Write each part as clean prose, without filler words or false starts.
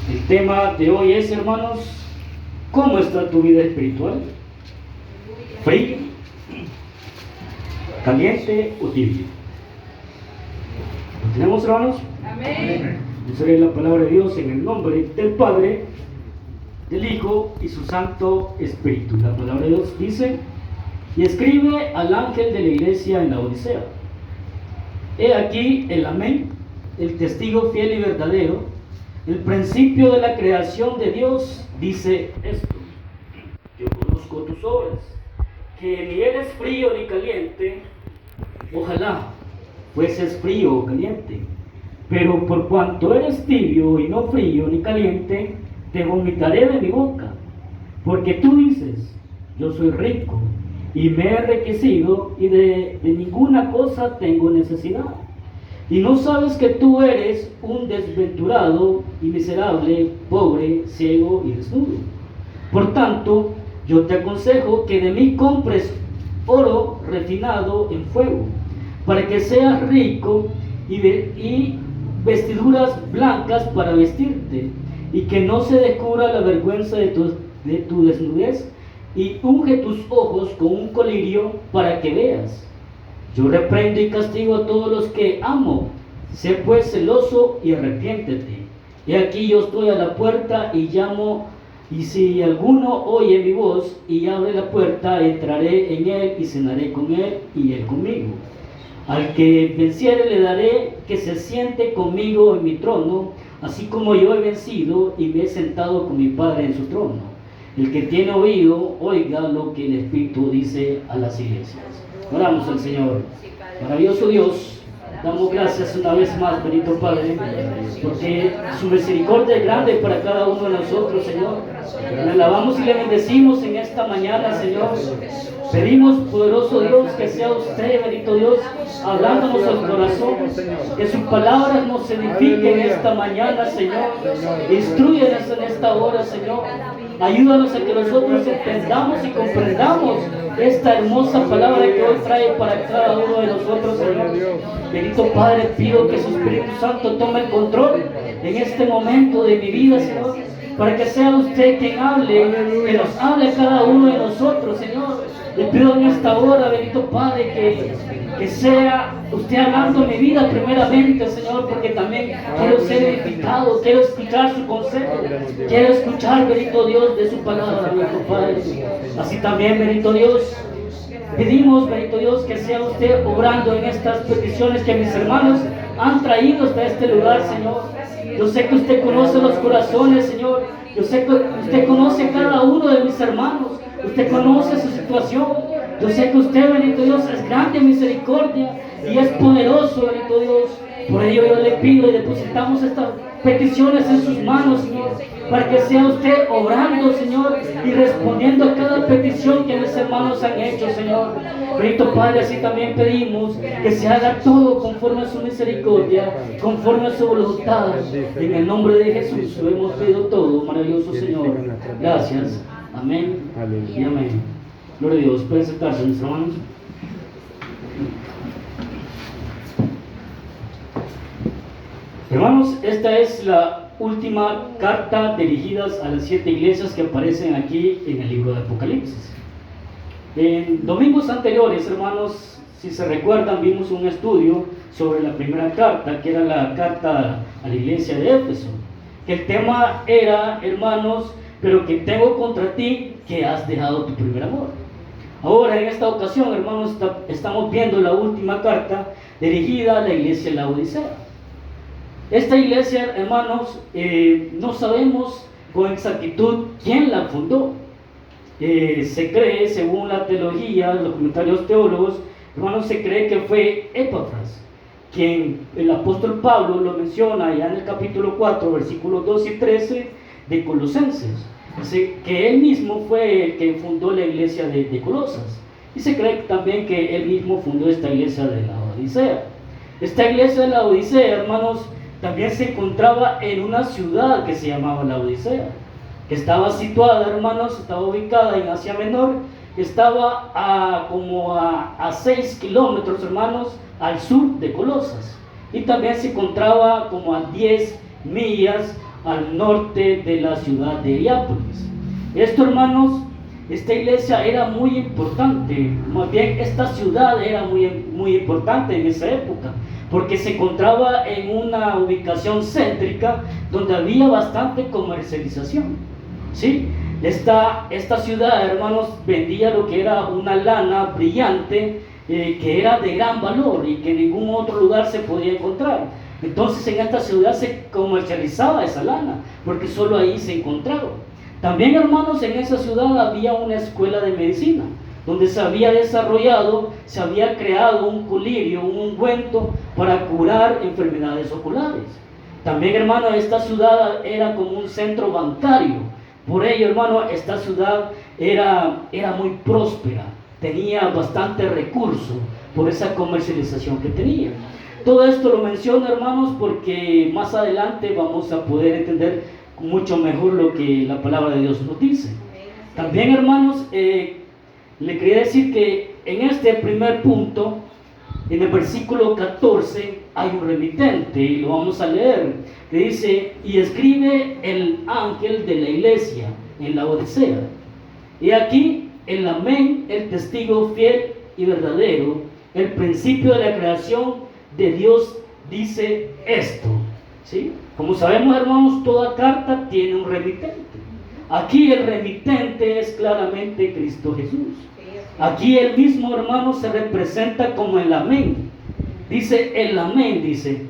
El tema de hoy es, hermanos, ¿cómo está tu vida espiritual? ¿Frío, caliente o tibio? ¿Lo tenemos, hermanos? Amén. Yo leer la palabra de Dios en el nombre del Padre, del Hijo y su Santo Espíritu. La palabra de Dios dice: y escribe al ángel de la iglesia en la Odisea. He aquí el amén, el testigo fiel y verdadero, el principio de la creación de Dios, dice esto: yo conozco tus obras, que ni eres frío ni caliente. Ojalá fueses frío o caliente, pero por cuanto eres tibio y no frío ni caliente, te vomitaré de mi boca. Porque tú dices: yo soy rico y me he enriquecido y de ninguna cosa tengo necesidad, y no sabes que tú eres un desventurado y miserable, pobre, ciego y desnudo. Por tanto, yo te aconsejo que de mí compres oro refinado en fuego, para que seas rico, y vestiduras blancas para vestirte, y que no se descubra la vergüenza de tu desnudez, y unge tus ojos con un colirio para que veas. Yo reprendo y castigo a todos los que amo. Sé pues celoso y arrepiéntete. Y aquí yo estoy a la puerta y llamo, y si alguno oye mi voz y abre la puerta, entraré en él y cenaré con él y él conmigo. Al que venciere le daré que se siente conmigo en mi trono, así como yo he vencido y me he sentado con mi Padre en su trono. El que tiene oído, oiga lo que el Espíritu dice a las iglesias. Oramos al Señor. Maravilloso Dios, damos gracias una vez más, bendito Padre, porque su misericordia es grande para cada uno de nosotros, Señor. Le alabamos y le bendecimos en esta mañana, Señor. Pedimos, poderoso Dios, que sea usted, bendito Dios, hablándonos al corazón, que sus palabras nos edifiquen en esta mañana, Señor. Instrúyenos en esta hora, Señor. Ayúdanos a que nosotros entendamos y comprendamos esta hermosa palabra que hoy trae para cada uno de nosotros, Señor. Bendito Padre, pido que su Espíritu Santo tome el control en este momento de mi vida, Señor, para que sea usted quien hable, que nos hable a cada uno de nosotros, Señor. Le pido en esta hora, bendito Padre, que sea usted hablando mi vida primeramente, Señor, porque también quiero ser edificado, quiero escuchar su consejo, quiero escuchar, bendito Dios, de su palabra, bendito Padre. Así también, bendito Dios, pedimos, bendito Dios, que sea usted obrando en estas peticiones que mis hermanos han traído hasta este lugar, Señor. Yo sé que usted conoce los corazones, Señor. Yo sé que usted conoce cada uno de mis hermanos. Usted conoce su situación. Yo sé que usted, bendito Dios, es grande en misericordia y es poderoso, bendito Dios. Por ello yo le pido y depositamos estas peticiones en sus manos, Señor, para que sea usted obrando, Señor, y respondiendo a cada petición que mis hermanos han hecho, Señor. Bendito Padre, así también pedimos que se haga todo conforme a su misericordia, conforme a su voluntad. En el nombre de Jesús lo hemos pedido todo, maravilloso Señor. Gracias. Amén y amén. Gloria a Dios. Pueden sentarse, mis hermanos. Hermanos, esta es la última carta dirigida a las 7 iglesias que aparecen aquí en el libro de Apocalipsis. En domingos anteriores, hermanos, si se recuerdan, vimos un estudio sobre la primera carta, que era la carta a la iglesia de Éfeso. Que el tema era, hermanos, pero que tengo contra ti que has dejado tu primer amor. Ahora, en esta ocasión, hermanos, estamos viendo la última carta dirigida a la iglesia de la Odisea. Esta iglesia, hermanos, no sabemos con exactitud quién la fundó. Se cree, según la teología, los comentarios teólogos, hermanos, se cree que fue Epafras, quien el apóstol Pablo lo menciona ya en el capítulo 4, versículos 2 y 13 de Colosenses. Dice que él mismo fue el que fundó la iglesia de Colosas. Y se cree también que él mismo fundó esta iglesia de la Odisea. Esta iglesia de la Odisea, hermanos, también se encontraba en una ciudad que se llamaba la Odisea, que estaba situada, hermanos, estaba ubicada en Asia Menor, estaba a 6 kilómetros, hermanos, al sur de Colosas. Y también se encontraba como a 10 millas al norte de la ciudad de Hierápolis. Esto, hermanos, esta iglesia era muy importante, más bien esta ciudad era muy importante en esa época, porque se encontraba en una ubicación céntrica donde había bastante comercialización, ¿sí? Esta ciudad, hermanos, vendía lo que era una lana brillante, que era de gran valor y que en ningún otro lugar se podía encontrar. Entonces en esta ciudad se comercializaba esa lana, porque solo ahí se encontraba. También, hermanos, en esa ciudad había una escuela de medicina, donde se había desarrollado, se había creado un colirio, un ungüento para curar enfermedades oculares. También, hermano, esta ciudad era como un centro bancario. Por ello, hermano, esta ciudad era muy próspera, tenía bastante recursos por esa comercialización que tenía. Todo esto lo menciono, hermanos, porque más adelante vamos a poder entender mucho mejor lo que la palabra de Dios nos dice. También, hermanos, le quería decir que en este primer punto, en el versículo 14, hay un remitente, y lo vamos a leer, que dice: y escribe el ángel de la iglesia en Laodicea. Y aquí el amén, el testigo fiel y verdadero, el principio de la creación de Dios, dice esto, ¿sí? Como sabemos, hermanos, toda carta tiene un remitente. Aquí el remitente es claramente Cristo Jesús. Aquí el mismo, hermano, se representa como el amén. Dice el amén, dice.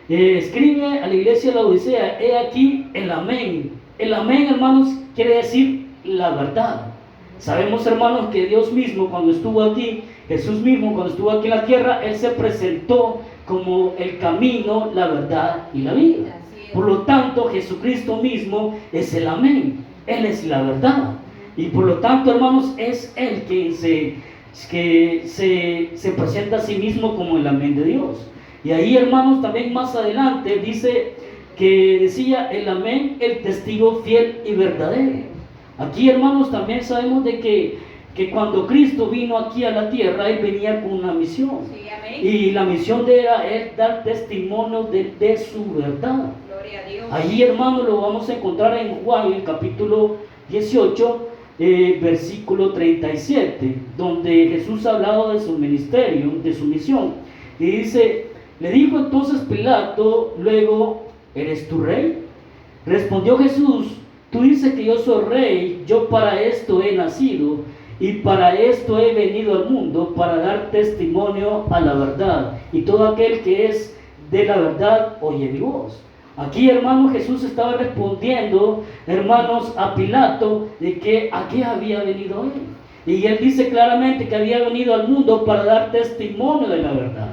Escribe a la iglesia de la Odisea: he aquí el amén. El amén, hermanos, quiere decir la verdad. Sabemos, hermanos, que Dios mismo cuando estuvo aquí, Jesús mismo cuando estuvo aquí en la tierra, Él se presentó como el camino, la verdad y la vida. Por lo tanto, Jesucristo mismo es el amén. Él es la verdad. Y por lo tanto, hermanos, es Él quien se presenta a sí mismo como el amén de Dios. Y ahí, hermanos, también más adelante dice que decía el amén, el testigo fiel y verdadero. Aquí, hermanos, también sabemos de que cuando Cristo vino aquí a la tierra, Él venía con una misión. Sí, y la misión de era es dar testimonio de su verdad. Gloria a Dios. Ahí, hermanos, lo vamos a encontrar en Juan, en el capítulo 18, versículo 37, donde Jesús ha hablado de su ministerio, de su misión. Y dice: le dijo entonces Pilato luego: ¿eres tu rey? Respondió Jesús: tú dices que yo soy rey. Yo para esto he nacido y para esto he venido al mundo, para dar testimonio a la verdad. Y todo aquel que es de la verdad oye mi voz. Aquí, hermanos, Jesús estaba respondiendo, hermanos, a Pilato de que a qué había venido él. Y él dice claramente que había venido al mundo para dar testimonio de la verdad.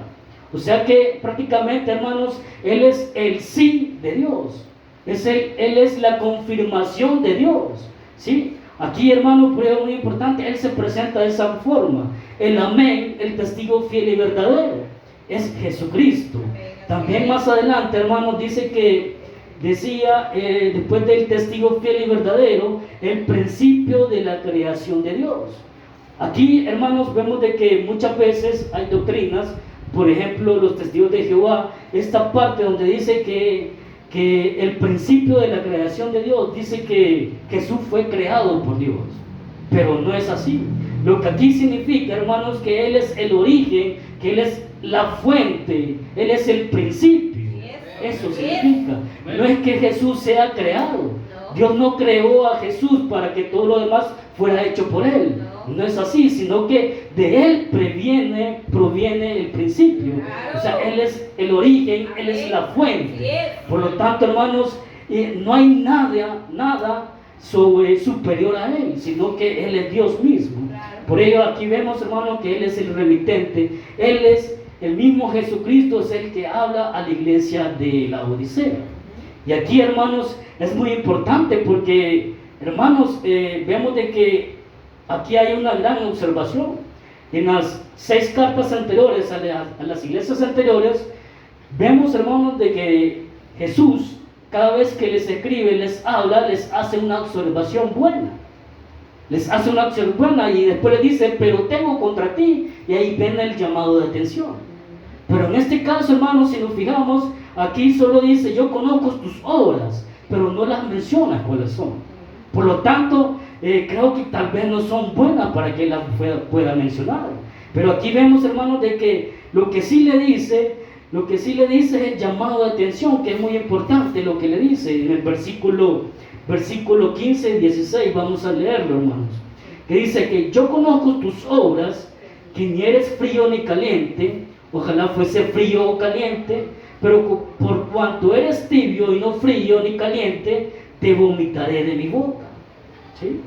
O sea que prácticamente, hermanos, Él es el sí de Dios. Él es la confirmación de Dios, ¿sí? Aquí, hermano, prueba muy importante, Él se presenta de esa forma. El amén, el testigo fiel y verdadero, es Jesucristo. También más adelante, hermanos, dice que decía, después del testigo fiel y verdadero, el principio de la creación de Dios. Aquí, hermanos, vemos de que muchas veces hay doctrinas, por ejemplo, los testigos de Jehová, esta parte donde dice que el principio de la creación de Dios, dice que Jesús fue creado por Dios, pero no es así. Lo que aquí significa, hermanos, que Él es el origen, que Él es la fuente, Él es el principio. Eso significa. No es que Jesús sea creado. Dios no creó a Jesús para que todo lo demás fuera hecho por Él. No es así, sino que de Él proviene el principio. O sea, Él es el origen, Él es la fuente. Por lo tanto, hermanos, no hay nada superior a Él, sino que Él es Dios mismo. Por ello aquí vemos, hermanos, que Él es el remitente. Él es el mismo Jesucristo, es el que habla a la iglesia de la Odisea. Y aquí, hermanos, es muy importante porque, hermanos, vemos de que aquí hay una gran observación. En las 6 cartas anteriores, a las iglesias anteriores, vemos, hermanos, de que Jesús, cada vez que les escribe, les habla, les hace una observación buena. Les hace una observación buena y después les dice: pero tengo contra ti. Y ahí viene el llamado de atención. Pero en este caso, hermanos, si nos fijamos, aquí solo dice: yo conozco tus obras, pero no las menciona cuáles son. Por lo tanto, creo que tal vez no son buenas para que las pueda mencionar. Pero aquí vemos, hermanos, de que lo que sí le dice es el llamado de atención, que es muy importante lo que le dice en el versículo 15 y 16. Vamos a leerlo, hermanos. Que dice que yo conozco tus obras, que ni eres frío ni caliente. Ojalá fuese frío o caliente, pero por cuanto eres tibio y no frío ni caliente, te vomitaré de mi boca. ¿Sí?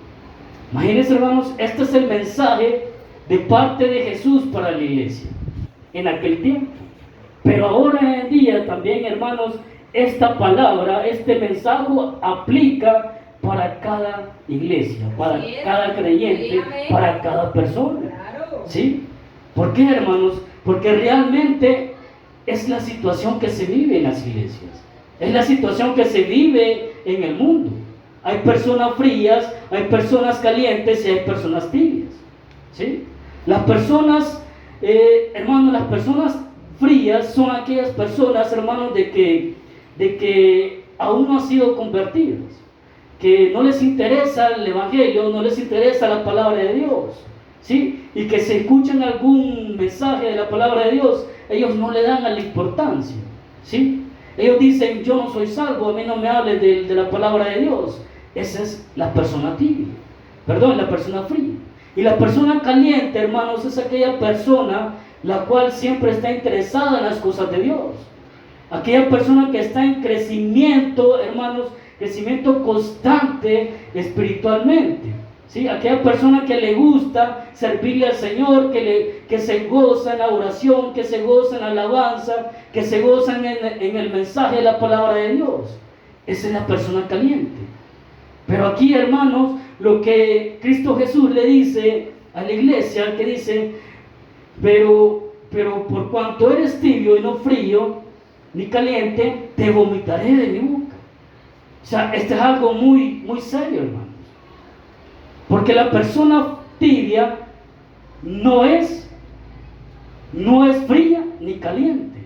Imagínense, hermanos, este es el mensaje de parte de Jesús para la iglesia en aquel tiempo. Pero ahora en día también, hermanos, esta palabra, este mensaje aplica para cada iglesia, para cada creyente, para cada persona. ¿Sí? ¿Por qué, hermanos? Porque realmente es la situación que se vive en las iglesias, es la situación que se vive en el mundo. Hay personas frías, hay personas calientes y hay personas tibias. ¿Sí? Las personas, hermanos, las personas frías son aquellas personas, hermanos, de que aún no han sido convertidas, que no les interesa el evangelio, no les interesa la palabra de Dios, ¿sí? Y que se escuchan algún mensaje de la palabra de Dios, ellos no le dan a la importancia, ¿sí? Ellos dicen, yo no soy salvo, a mí no me hables de la palabra de Dios. Esa es la persona tibia, la persona fría. Y la persona caliente, hermanos, es aquella persona la cual siempre está interesada en las cosas de Dios. Aquella persona que está en crecimiento, hermanos, crecimiento constante espiritualmente. ¿Sí? Aquella persona que le gusta servirle al Señor, que se goza en la oración, que se goza en la alabanza, que se goza en el mensaje de la palabra de Dios. Esa es la persona caliente. Pero aquí, hermanos, lo que Cristo Jesús le dice a la iglesia, que dice, pero por cuanto eres tibio y no frío ni caliente, te vomitaré de mi boca. O sea, esto es algo muy, muy serio, hermanos. Porque la persona tibia no es fría ni caliente.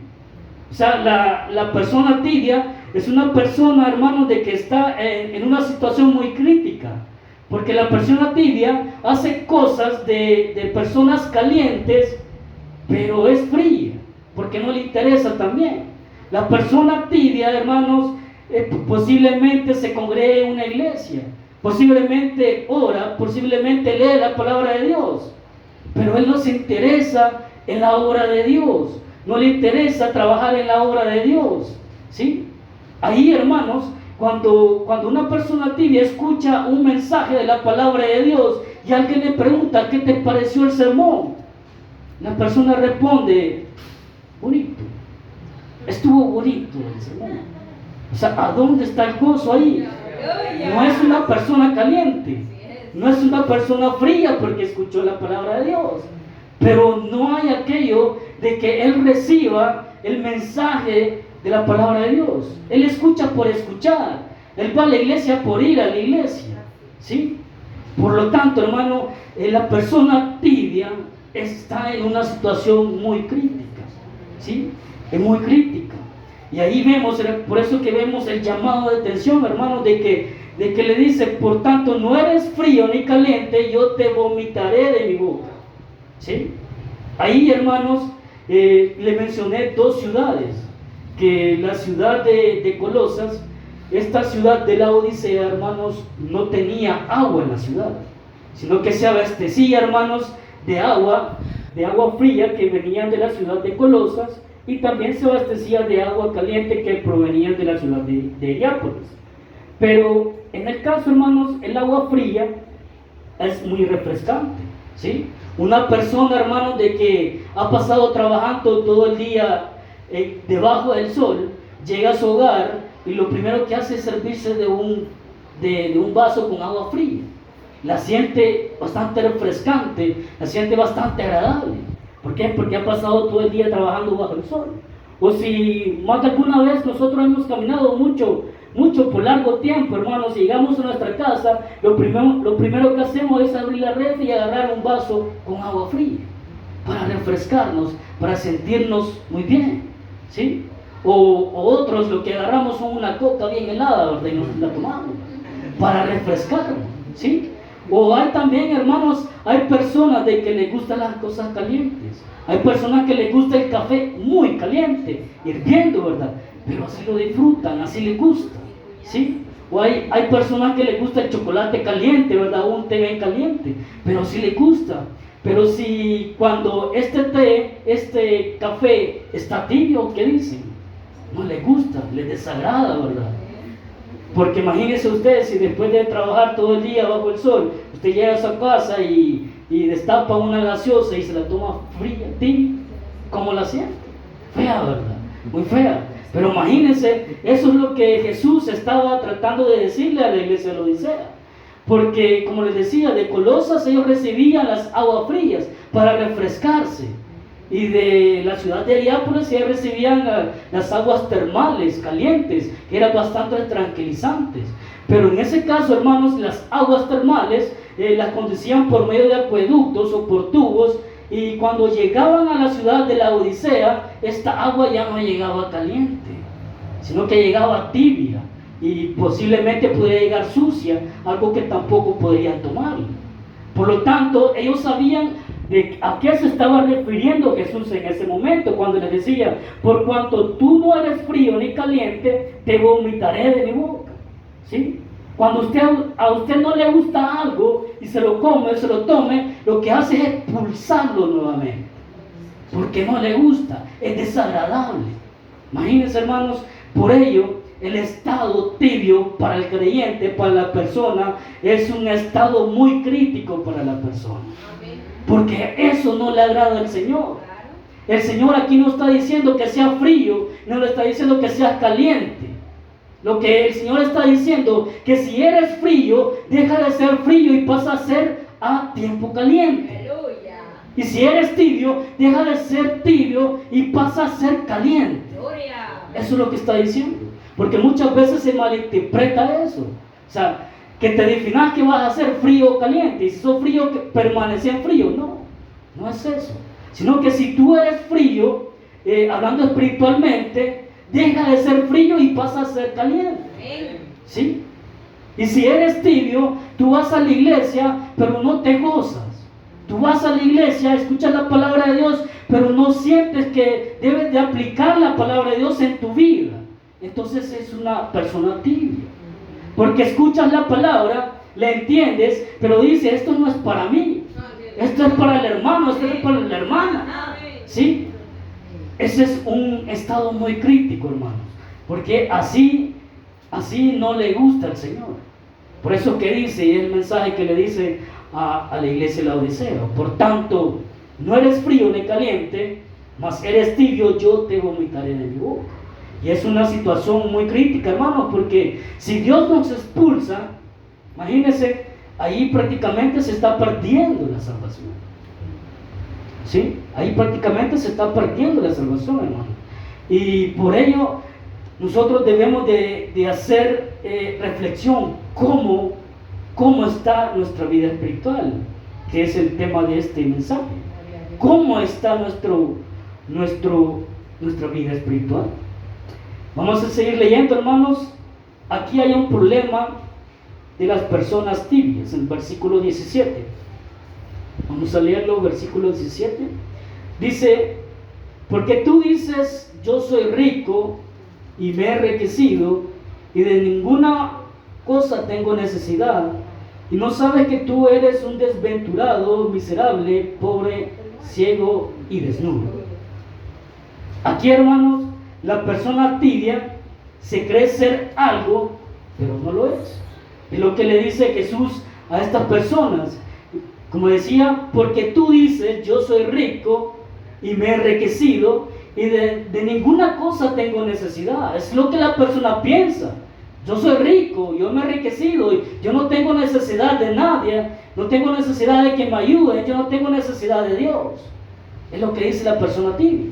O sea, la persona tibia es una persona, hermanos, de que está en una situación muy crítica. Porque la persona tibia hace cosas de personas calientes, pero es fría, porque no le interesa también. La persona tibia, hermanos, posiblemente se congregue en una iglesia, posiblemente ora, posiblemente lee la palabra de Dios, pero él no se interesa en la obra de Dios, no le interesa trabajar en la obra de Dios, ¿sí? Ahí, hermanos, cuando una persona tibia escucha un mensaje de la palabra de Dios y alguien le pregunta, ¿qué te pareció el sermón? La persona responde, bonito, estuvo bonito el sermón. O sea, ¿a dónde está el gozo ahí? No es una persona caliente, no es una persona fría porque escuchó la palabra de Dios, pero no hay aquello de que él reciba el mensaje de la palabra de Dios. Él escucha por escuchar, él va a la iglesia por ir a la iglesia, ¿sí? Por lo tanto, hermano, la persona tibia está en una situación muy crítica, ¿sí? Es muy crítica. Y ahí vemos, por eso que vemos el llamado de atención, hermano, de que le dice, por tanto, no eres frío ni caliente, yo te vomitaré de mi boca, ¿sí? Ahí, hermanos, le mencioné dos ciudades, que la ciudad de Colosas, esta ciudad de la Odisea, hermanos, no tenía agua en la ciudad, sino que se abastecía, hermanos, de agua fría que venían de la ciudad de Colosas, y también se abastecía de agua caliente que provenían de la ciudad de Hierápolis. Pero en el caso, hermanos, el agua fría es muy refrescante, ¿sí? Una persona, hermanos, de que ha pasado trabajando todo el día debajo del sol, llega a su hogar y lo primero que hace es servirse de un vaso con agua fría. La siente bastante refrescante, la siente bastante agradable. ¿Por qué? Porque ha pasado todo el día trabajando bajo el sol. O si más de alguna vez nosotros hemos caminado mucho por largo tiempo, hermanos, y llegamos a nuestra casa, lo primero que hacemos es abrir la red y agarrar un vaso con agua fría para refrescarnos, para sentirnos muy bien, ¿sí? O otros lo que agarramos son una coca bien helada, ¿verdad? Y nos la tomamos para refrescarnos, ¿sí? O hay también, hermanos, hay personas de que les gustan las cosas calientes. Hay personas que les gusta el café muy caliente, hirviendo, ¿verdad? Pero así lo disfrutan, así les gusta, ¿sí? O hay personas que les gusta el chocolate caliente, ¿verdad? Un té bien caliente, pero así les gusta. Pero si cuando este café está tibio, ¿qué dicen? No les gusta, les desagrada, ¿verdad? Porque imagínense ustedes si después de trabajar todo el día bajo el sol, usted llega a su casa y destapa una gaseosa y se la toma fría, tibia, ¿cómo la siente? Fea, ¿verdad? Muy fea. Pero imagínense, eso es lo que Jesús estaba tratando de decirle a la iglesia de la Odisea. Porque, como les decía, de Colosas ellos recibían las aguas frías para refrescarse. Y de la ciudad de Heliópolis ellos recibían las aguas termales, calientes, que eran bastante tranquilizantes. Pero en ese caso, hermanos, las aguas termales las conducían por medio de acueductos o por tubos. Y cuando llegaban a la ciudad de la Odisea, esta agua ya no llegaba caliente, sino que llegaba tibia. Y posiblemente podría llegar sucia, algo que tampoco podrían tomar. Por lo tanto, ellos sabían de a qué se estaba refiriendo Jesús en ese momento, cuando les decía: por cuanto tú no eres frío ni caliente, te vomitaré de mi boca, ¿sí? Cuando a usted no le gusta algo y se lo come, se lo tome, lo que hace es expulsarlo nuevamente, porque no le gusta, es desagradable. Imagínense, hermanos, por ello el estado tibio para el creyente, para la persona, es un estado muy crítico para la persona, porque eso no le agrada al Señor. El Señor aquí no está diciendo que sea frío, no le está diciendo que sea caliente. Lo que el Señor está diciendo, que si eres frío, deja de ser frío y pasa a ser a tiempo caliente. Y si eres tibio, deja de ser tibio y pasa a ser caliente. Eso es lo que está diciendo. Porque muchas veces se malinterpreta eso. O sea, que te definas que vas a ser frío o caliente. Y si sos frío, que permanece en frío. No, no es eso. Sino que si tú eres frío, hablando espiritualmente, deja de ser frío y pasa a ser caliente, ¿sí? Y si eres tibio, tú vas a la iglesia, pero no te gozas. Tú vas a la iglesia, escuchas la palabra de Dios, pero no sientes que debes de aplicar la palabra de Dios en tu vida. Entonces es una persona tibia. Porque escuchas la palabra, la entiendes, pero dice: esto no es para mí. Esto es para el hermano, esto es para la hermana, ¿sí? Ese es un estado muy crítico, hermanos, porque así no le gusta al Señor. Por eso que dice, y el mensaje que le dice a la iglesia de la Odisea: por tanto, no eres frío ni caliente, mas eres tibio, yo te vomitaré de mi boca. Y es una situación muy crítica, hermanos, porque si Dios nos expulsa, imagínense, ahí prácticamente se está perdiendo la salvación. ¿Sí? Ahí prácticamente se está perdiendo la salvación, hermano. Y por ello nosotros debemos de hacer reflexión. ¿Cómo está nuestra vida espiritual? Que es el tema de este mensaje. ¿Cómo está nuestra vida espiritual? Vamos a seguir leyendo, hermanos. Aquí hay un problema de las personas tibias, en el versículo 17. Vamos a leerlo, versículo 17. Dice: porque tú dices: yo soy rico y me he enriquecido y de ninguna cosa tengo necesidad, y no sabes que tú eres un desventurado, miserable, pobre, ciego y desnudo. Aquí, hermanos, la persona tibia se cree ser algo, pero no lo es. Es lo que le dice Jesús a estas personas. Como decía: porque tú dices: yo soy rico y me he enriquecido y de ninguna cosa tengo necesidad. Es lo que la persona piensa. Yo soy rico, yo me he enriquecido, y yo no tengo necesidad de nadie, no tengo necesidad de que me ayude, yo no tengo necesidad de Dios. Es lo que dice la persona tibia,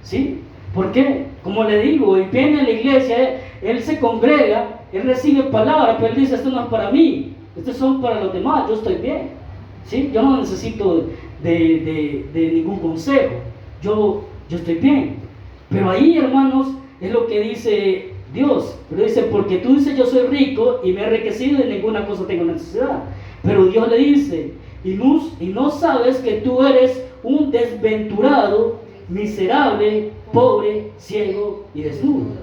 ¿sí? ¿Por qué? Como le digo, él viene a la iglesia, él se congrega, él recibe palabras, pero él dice: esto no es para mí, estos son para los demás, yo estoy bien, ¿sí? Yo no necesito de ningún consejo, yo estoy bien. Pero ahí, hermanos, es lo que dice Dios. Pero dice, porque tú dices yo soy rico y me he enriquecido y de ninguna cosa tengo necesidad. Pero Dios le dice, y no sabes que tú eres un desventurado, miserable, pobre, ciego y desnudo.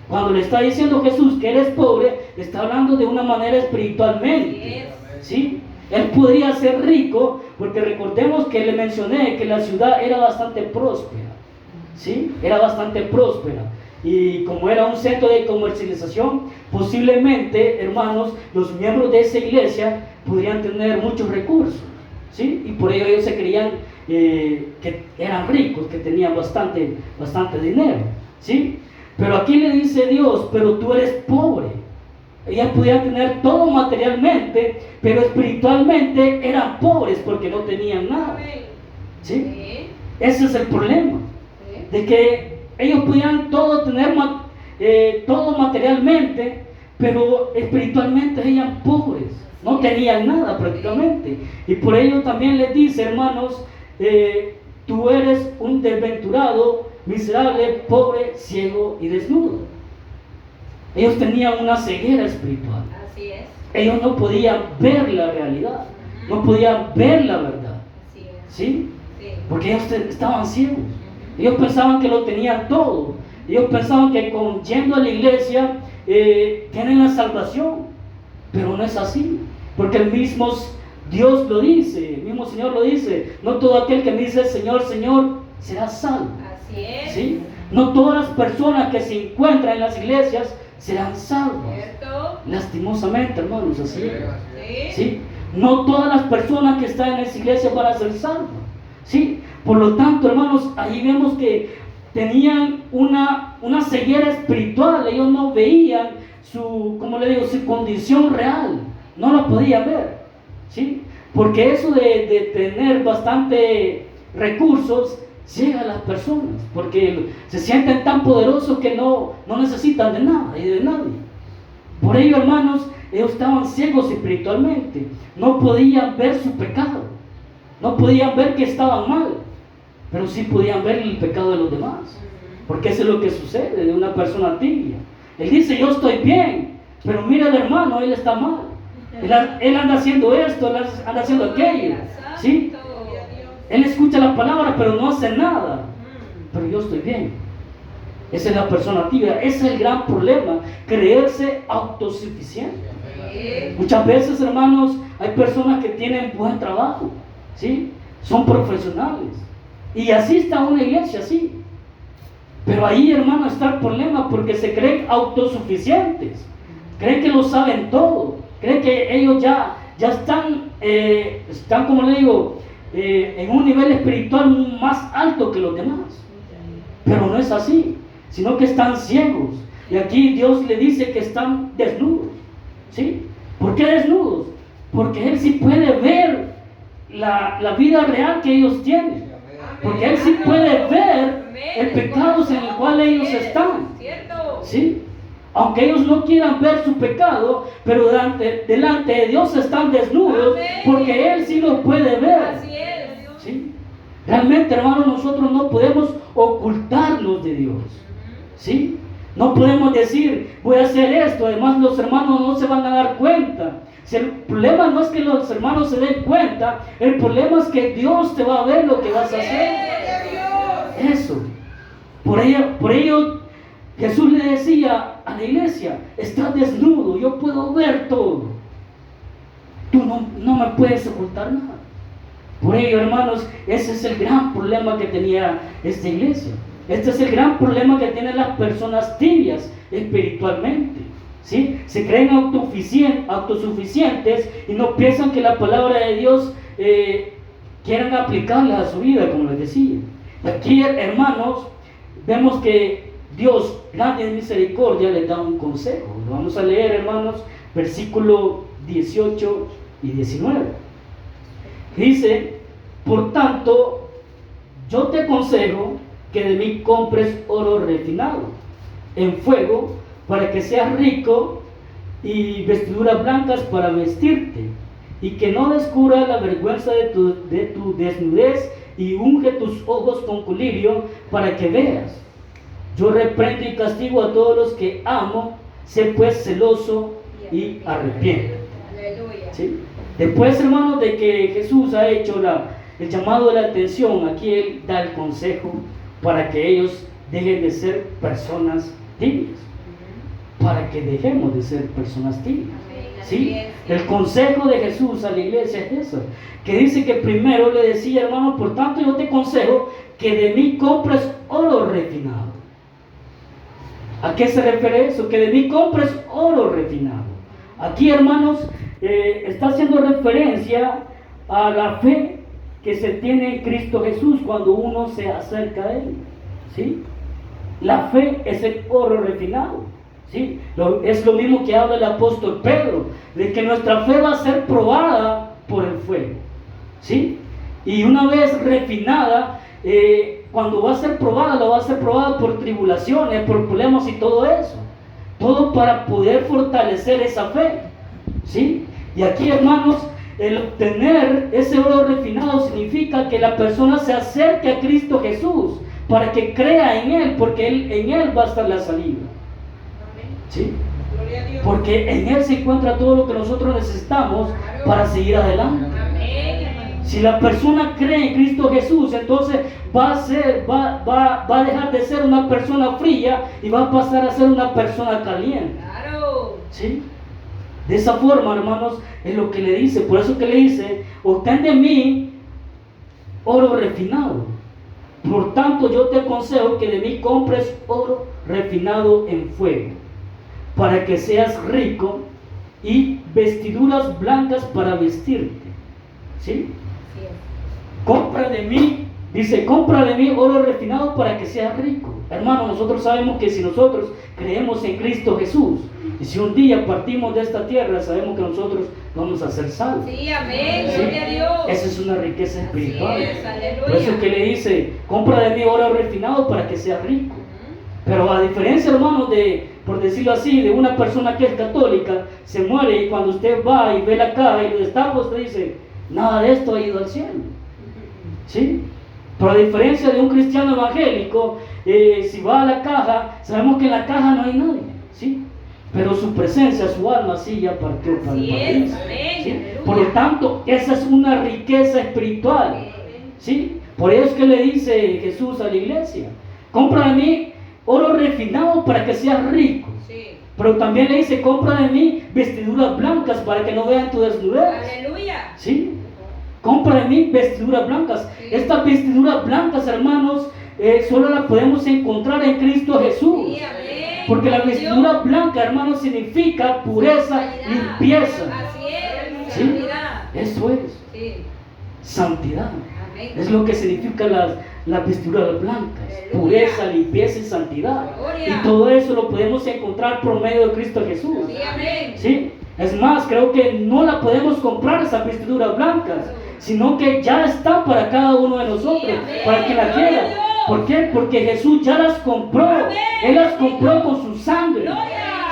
Cuando le está diciendo Jesús que eres pobre, le está hablando de una manera espiritualmente, ¿sí? Él podría ser rico, porque recordemos que le mencioné que la ciudad era bastante próspera, ¿sí? Era bastante próspera. Y como era un centro de comercialización, posiblemente, hermanos, los miembros de esa iglesia podrían tener muchos recursos, ¿sí? Y por ello ellos se creían que eran ricos, que tenían bastante dinero, ¿sí? Pero aquí le dice Dios, pero tú eres pobre. Ellas podían tener todo materialmente, pero espiritualmente eran pobres porque no tenían nada, ¿sí? Ese es el problema, de que ellos podían todo tener todo materialmente, pero espiritualmente eran pobres, no tenían nada prácticamente. Y por ello también les dice, hermanos, tú eres un desventurado, miserable, pobre, ciego y desnudo. Ellos tenían una ceguera espiritual. Así es. Ellos no podían ver la realidad, no podían ver la verdad. Así es. ¿Sí? Sí. Porque ellos estaban ciegos. Ellos pensaban que lo tenían todo. Ellos pensaban que yendo a la iglesia tienen la salvación. Pero no es así. Porque el mismo Dios lo dice, el mismo Señor lo dice. No todo aquel que me dice Señor, Señor, será salvo. Así es. ¿Sí? No todas las personas que se encuentran en las iglesias serán salvas. ¿Cierto? Lastimosamente, hermanos, así es. Sí. ¿Sí? No todas las personas que están en esa iglesia van a ser salvas. ¿Sí? Por lo tanto, hermanos, ahí vemos que tenían una ceguera espiritual. Ellos no veían su condición real. No la podían ver. ¿Sí? Porque eso de tener bastante recursos ciega a las personas, porque se sienten tan poderosos que no necesitan de nada y de nadie. Por ello, hermanos, ellos estaban ciegos espiritualmente, no podían ver su pecado, no podían ver que estaban mal, pero sí podían ver el pecado de los demás, porque eso es lo que sucede de una persona tibia. Él dice, yo estoy bien, pero mira al hermano, él está mal, él anda haciendo esto, él anda haciendo aquello, ¿sí? Él escucha la palabra, pero no hace nada. Pero yo estoy bien. Esa es la persona tibia. Ese es el gran problema, creerse autosuficiente. Muchas veces, hermanos, hay personas que tienen buen trabajo, ¿sí? Son profesionales y asisten a una iglesia, sí. Pero ahí, hermano, está el problema, porque se creen autosuficientes, creen que lo saben todo, creen que ellos ya están, como le digo, en un nivel espiritual más alto que los demás. Pero no es así, sino que están ciegos. Y aquí Dios le dice que están desnudos, ¿sí? ¿Por qué desnudos? Porque Él sí puede ver la vida real que ellos tienen, porque Él sí puede ver el pecado en el cual ellos están, ¿sí? Aunque ellos no quieran ver su pecado, pero delante de Dios están desnudos, porque Él sí lo puede ver. ¿Sí? Realmente, hermanos, nosotros no podemos ocultarnos de Dios, ¿sí? No podemos decir, voy a hacer esto, además los hermanos no se van a dar cuenta. Si el problema no es que los hermanos se den cuenta, el problema es que Dios te va a ver lo que vas a hacer. Eso. Por ello Jesús le decía a la iglesia, estás desnudo, yo puedo ver todo. Tú no me puedes ocultar nada. Por ello, hermanos, ese es el gran problema que tenía esta iglesia. Este es el gran problema que tienen las personas tibias espiritualmente, ¿sí? Se creen autosuficientes y no piensan que la palabra de Dios quieran aplicarla a su vida, como les decía. Aquí, hermanos, vemos que Dios, grande en misericordia, les da un consejo. Lo vamos a leer, hermanos, versículo 18 y 19. Dice, por tanto, yo te aconsejo que de mí compres oro refinado en fuego, para que seas rico, y vestiduras blancas para vestirte, y que no descubra la vergüenza de tu desnudez, y unge tus ojos con colirio para que veas. Yo reprendo y castigo a todos los que amo. Sé pues celoso y arrepiento. ¿Sí? Después, hermanos, de que Jesús ha hecho el llamado de la atención, aquí Él da el consejo para que ellos dejen de ser personas tibias. Para que dejemos de ser personas tibias. ¿Sí? El consejo de Jesús a la iglesia es eso, que dice que primero le decía, hermano, por tanto yo te aconsejo que de mí compres oro refinado. ¿A qué se refiere eso? Que de mí compres oro refinado. Aquí, hermanos, está haciendo referencia a la fe que se tiene en Cristo Jesús cuando uno se acerca a Él. ¿Sí? La fe es el oro refinado. ¿Sí? Es lo mismo que habla el apóstol Pedro, de que nuestra fe va a ser probada por el fuego. ¿Sí? Y una vez refinada, cuando va a ser probada, lo va a ser probada por tribulaciones, por problemas y todo eso. Todo para poder fortalecer esa fe. ¿Sí? Y aquí, hermanos, el obtener ese oro refinado significa que la persona se acerque a Cristo Jesús para que crea en Él, porque en Él va a estar la salida. ¿Sí? Porque en Él se encuentra todo lo que nosotros necesitamos para seguir adelante. Si la persona cree en Cristo Jesús, entonces va a dejar de ser una persona fría y va a pasar a ser una persona caliente. ¿Sí? De esa forma, hermanos, es lo que le dice. Por eso que le dice, obtén de mí oro refinado. Por tanto, yo te aconsejo que de mí compres oro refinado en fuego, para que seas rico, y vestiduras blancas para vestirte. ¿Sí? Compra de mí, dice, compra de mí oro refinado para que seas rico. Hermano, nosotros sabemos que si nosotros creemos en Cristo Jesús, y si un día partimos de esta tierra, sabemos que nosotros vamos a ser salvos. Sí, amén, ¿Sí? gloria a Dios. Esa es una riqueza espiritual. Es, por eso que le dice, compra de mí oro refinado para que seas rico. Pero a diferencia, hermanos, por decirlo así, de una persona que es católica, se muere y cuando usted va y ve la caja y lo destapa, usted dice, nada de esto ha ido al cielo. ¿Sí? Pero a diferencia de un cristiano evangélico, si va a la caja, sabemos que en la caja no hay nadie. ¿Sí? Pero su presencia, su alma sí ya partió para el paraíso. ¿Sí? Por lo tanto, esa es una riqueza espiritual. ¿Sí? Por eso es que le dice Jesús a la iglesia, compra de mí oro refinado para que seas rico. Pero también le dice, compra de mí vestiduras blancas para que no vean tu desnudez. Aleluya. ¿Sí? Compra de mí vestiduras blancas. Estas vestiduras blancas, hermanos, solo las podemos encontrar en Cristo Jesús. Sí, amén. Porque la vestidura blanca, hermanos, significa pureza, limpieza. Así es, ¿Sí? santidad. Eso es. Sí. Santidad. Amén. Es lo que significa las vestiduras blancas. Aleluya. Pureza, limpieza y santidad. Gloria. Y todo eso lo podemos encontrar por medio de Cristo Jesús. Sí, amén. ¿Sí? Es más, creo que no la podemos comprar esas vestiduras blancas, sino que ya están para cada uno de nosotros, Sí, amén. para que la Gloria a quiera. Dios. ¿Por qué? Porque Jesús ya las compró. Amén. Él las compró con su sangre. Gloria.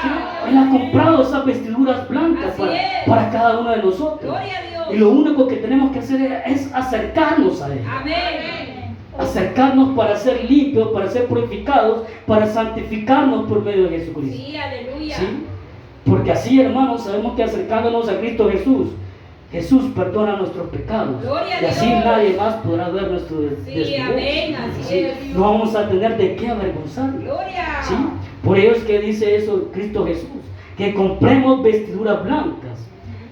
¿Sí? Él ha comprado esas vestiduras blancas Así es. para cada uno de nosotros. Gloria a Dios. Y lo único que tenemos que hacer es acercarnos a Él. Amén. Acercarnos para ser limpios, para ser purificados, para santificarnos por medio de Jesucristo. Sí, aleluya. ¿Sí? Porque así, hermanos, sabemos que acercándonos a Cristo Jesús, Jesús perdona nuestros pecados. Gloria a Y así Dios. nadie más podrá ver nuestro Sí, desnudez. amén, así ¿Sí? es. No vamos a tener de qué avergonzarnos. Gloria. ¿Sí? Por ello es que dice eso Cristo Jesús, que compremos vestiduras blancas.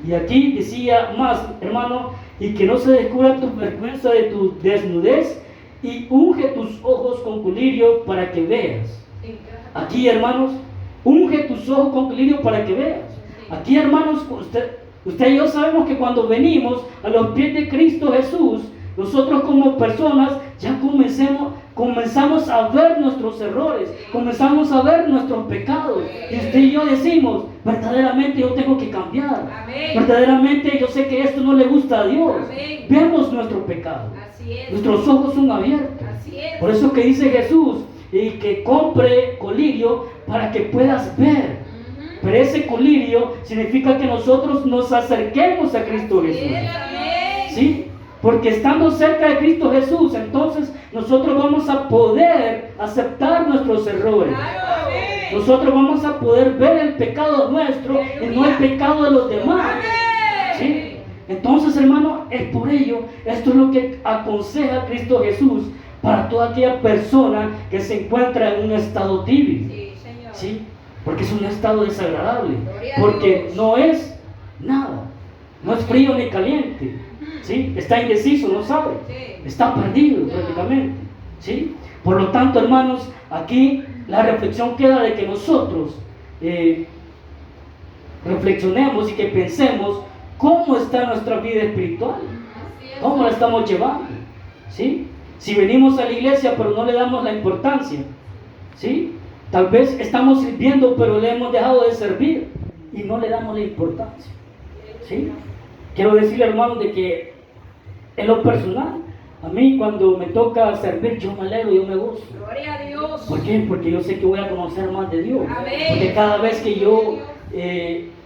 Y aquí decía más, hermano, y que no se descubra tu vergüenza de tu desnudez, y unge tus ojos con colirio para que veas. Aquí, hermanos, unge tus ojos con colirio para que veas. Aquí, hermanos, usted y yo sabemos que cuando venimos a los pies de Cristo Jesús, nosotros como personas ya comenzamos a ver nuestros errores, comenzamos a ver nuestros pecados. Y usted y yo decimos, verdaderamente yo tengo que cambiar. Amén. Verdaderamente yo sé que esto no le gusta a Dios. Amén. Vemos nuestro pecado. Así es. Nuestros ojos son abiertos. Así es. Por eso que dice Jesús, y que compre colirio para que puedas ver. Pero ese colirio significa que nosotros nos acerquemos a Cristo Así Jesús. es, amén. ¿Sí? Porque estando cerca de Cristo Jesús, entonces nosotros vamos a poder aceptar nuestros errores. Nosotros vamos a poder ver el pecado nuestro y no el pecado de los demás. ¿Sí? Entonces, hermano, es por ello, esto es lo que aconseja Cristo Jesús para toda aquella persona que se encuentra en un estado tibio. ¿Sí? Porque es un estado desagradable. Porque no es nada. No es frío ni caliente. ¿Sí? Está indeciso, no sabe. Está perdido prácticamente. ¿Sí? Por lo tanto, hermanos, aquí la reflexión queda de que nosotros reflexionemos y que pensemos cómo está nuestra vida espiritual, cómo la estamos llevando. ¿Sí? Si venimos a la iglesia pero no le damos la importancia, ¿sí? Tal vez estamos sirviendo pero le hemos dejado de servir y no le damos la importancia. ¿Sí? Quiero decirle, hermanos, de que en lo personal, a mí cuando me toca servir, yo me alegro, yo me gozo. Gloria a Dios. ¿Por qué? Porque yo sé que voy a conocer más de Dios. Amén. Porque cada vez que yo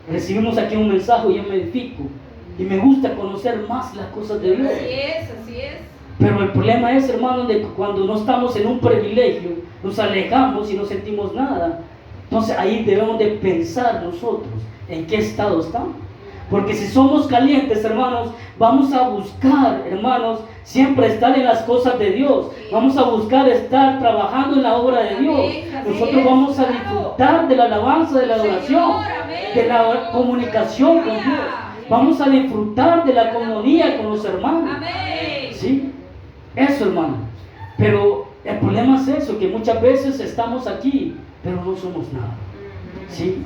recibimos aquí un mensaje, yo me edifico y me gusta conocer más las cosas de Dios. Así es, así es. Pero el problema es, hermano, de que cuando no estamos en un privilegio, nos alejamos y no sentimos nada. Entonces ahí debemos de pensar nosotros en qué estado estamos. Porque si somos calientes, hermanos, vamos a buscar, hermanos, siempre estar en las cosas de Dios. Vamos a buscar estar trabajando en la obra de Dios. Nosotros vamos a disfrutar de la alabanza, de la adoración, de la comunicación con Dios. Vamos a disfrutar de la comunión con los hermanos. ¿Sí? Eso, hermano. Pero el problema es eso, que muchas veces estamos aquí, pero no somos nada. ¿Sí?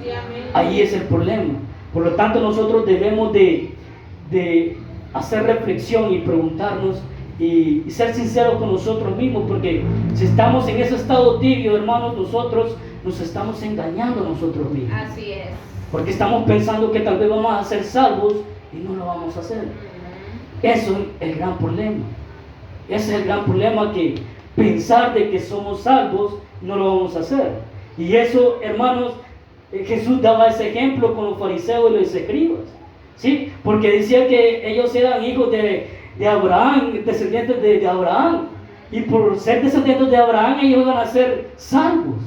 Ahí es el problema. Por lo tanto, nosotros debemos de hacer reflexión y preguntarnos y ser sinceros con nosotros mismos, porque si estamos en ese estado tibio, hermanos, nosotros nos estamos engañando a nosotros mismos. Así es. Porque estamos pensando que tal vez vamos a ser salvos y no lo vamos a hacer. Eso es el gran problema. Ese es el gran problema, que pensar de que somos salvos no lo vamos a hacer. Y eso, hermanos, Jesús daba ese ejemplo con los fariseos y los escribas. ¿Sí? Porque decía que ellos eran hijos de Abraham, descendientes de Abraham. Y por ser descendientes de Abraham, ellos iban a ser salvos.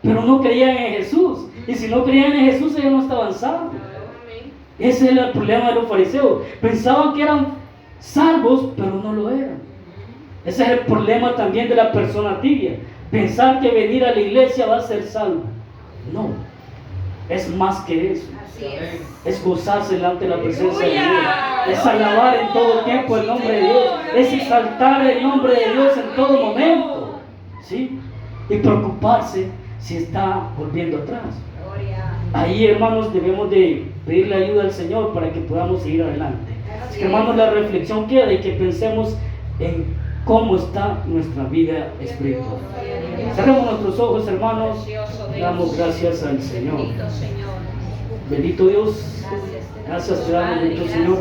Pero no creían en Jesús. Y si no creían en Jesús, ellos no estaban salvos. Ese era el problema de los fariseos. Pensaban que eran salvos, pero no lo eran. Ese es el problema también de la persona tibia. Pensar que venir a la iglesia va a ser salvo. No. Es más que eso. Así es. Es gozarse delante de la presencia de Dios. Es alabar en todo tiempo el nombre de Dios. Es exaltar el nombre de Dios en todo momento. ¿Sí? Y preocuparse si está volviendo atrás. Ahí, hermanos, debemos de pedirle ayuda al Señor para que podamos seguir adelante. Así que, hermanos, la reflexión queda y que pensemos en cómo está nuestra vida espiritual. Cerremos nuestros ojos, hermanos. Damos gracias al Señor. Bendito Dios. Gracias te damos, bendito Señor.